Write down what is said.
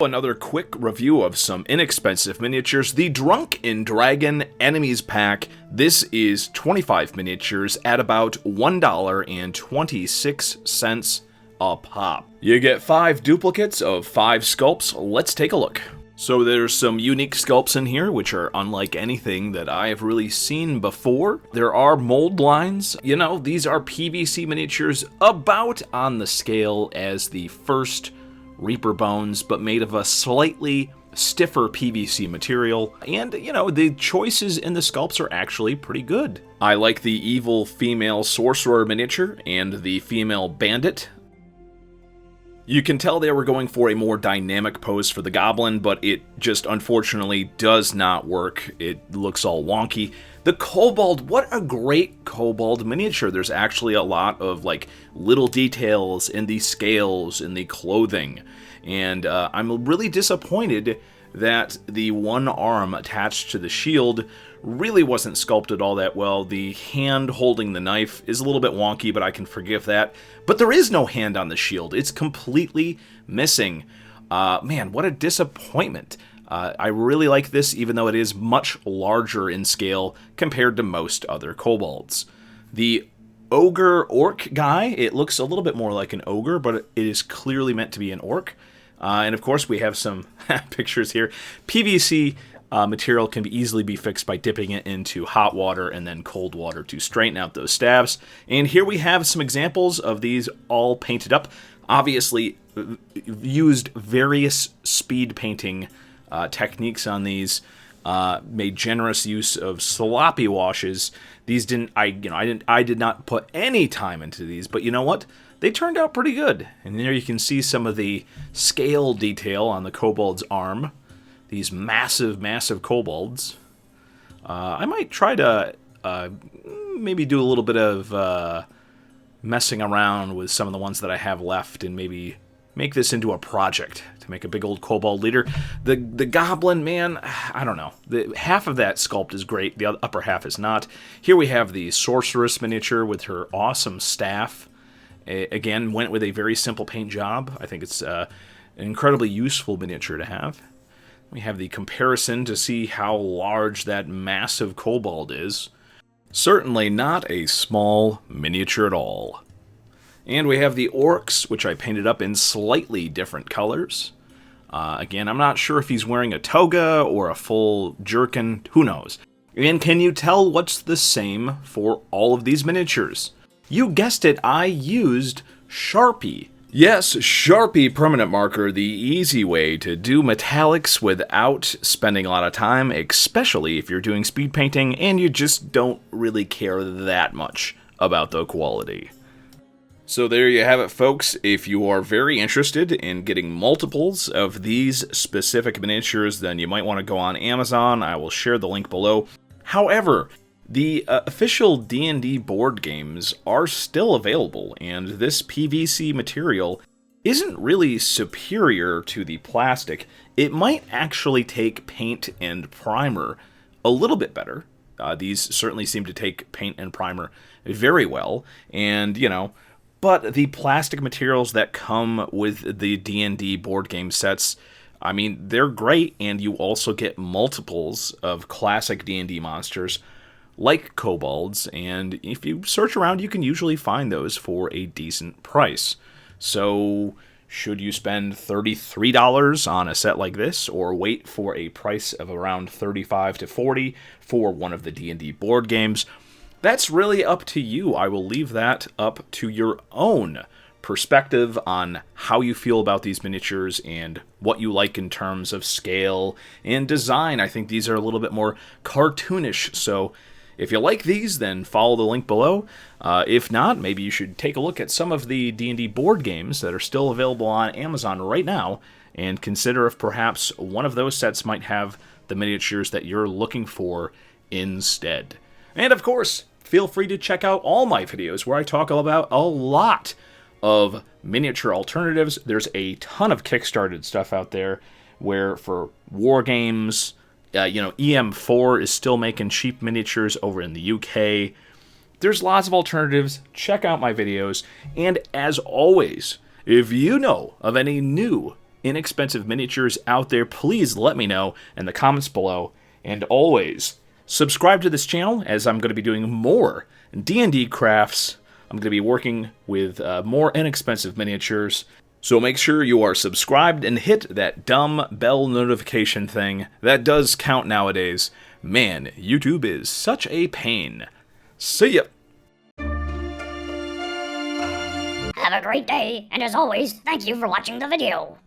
Another quick review of some inexpensive miniatures. The Drunken Dragon Enemies Pack. This is 25 miniatures at about $1.26 a pop. You get 5 duplicates of 5 sculpts. Let's take a look. So there's some unique sculpts in here, which are unlike anything that I have really seen before. There are mold lines. You know, these are PVC miniatures about on the scale as the first Reaper Bones, but made of a slightly stiffer PVC material. And, you know, the choices in the sculpts are actually pretty good. I like the evil female sorcerer miniature and the female bandit. You can tell they were going for a more dynamic pose for the goblin, but it just unfortunately does not work. It looks all wonky. The kobold, what a great kobold miniature. There's actually a lot of like little details in the scales, in the clothing. And I'm really disappointed that the one arm attached to the shield really wasn't sculpted all that well. The hand holding the knife is a little bit wonky, but I can forgive that. But there is no hand on the shield. It's completely missing. Man, what a disappointment. I really like this, even though it is much larger in scale compared to most other kobolds. The Ogre Orc guy, it looks a little bit more like an ogre, but it is clearly meant to be an orc. And of course, we have some pictures here. PVC material can easily be fixed by dipping it into hot water and then cold water to straighten out those stabs. And here we have some examples of these all painted up. Obviously, used various speed painting techniques on these. Made generous use of sloppy washes. These I did not put any time into these, but you know what? They turned out pretty good. And there you can see some of the scale detail on the kobold's arm. These massive, massive kobolds. I might try to maybe do a little bit of messing around with some of the ones that I have left and maybe make this into a project to make a big old kobold leader. The goblin, man, I don't know. Half of that sculpt is great. The upper half is not. Here we have the Sorceress Miniature with her awesome staff. Again, went with a very simple paint job. I think it's an incredibly useful miniature to have. We have the comparison to see how large that massive kobold is. Certainly not a small miniature at all. And we have the Orcs, which I painted up in slightly different colors. Again, I'm not sure if he's wearing a toga or a full jerkin. Who knows? And can you tell what's the same for all of these miniatures? You guessed it, I used Sharpie. Yes, Sharpie permanent marker, the easy way to do metallics without spending a lot of time, especially if you're doing speed painting and you just don't really care that much about the quality. So there you have it, folks. If you are very interested in getting multiples of these specific miniatures, then you might want to go on Amazon. I will share the link below. However, the official D&D board games are still available, and this PVC material isn't really superior to the plastic. It might actually take paint and primer a little bit better. These certainly seem to take paint and primer very well, and, you know, but the plastic materials that come with the D&D board game sets, I mean, they're great, and you also get multiples of classic D&D monsters like kobolds, and if you search around, you can usually find those for a decent price. So, should you spend $33 on a set like this, or wait for a price of around $35 to $40 for one of the D&D board games? That's really up to you. I will leave that up to your own perspective on how you feel about these miniatures and what you like in terms of scale and design. I think these are a little bit more cartoonish, so if you like these, then follow the link below. If not, maybe you should take a look at some of the D&D board games that are still available on Amazon right now and consider if perhaps one of those sets might have the miniatures that you're looking for instead. And of course, feel free to check out all my videos where I talk about a lot of miniature alternatives. There's a ton of Kickstarted stuff out there where for war games, EM4 is still making cheap miniatures over in the UK. There's lots of alternatives. Check out my videos. And as always, if you know of any new inexpensive miniatures out there, please let me know in the comments below. And always, subscribe to this channel, as I'm going to be doing more D&D crafts. I'm going to be working with more inexpensive miniatures. So make sure you are subscribed and hit that dumb bell notification thing. That does count nowadays. Man, YouTube is such a pain. See ya! Have a great day, and as always, thank you for watching the video.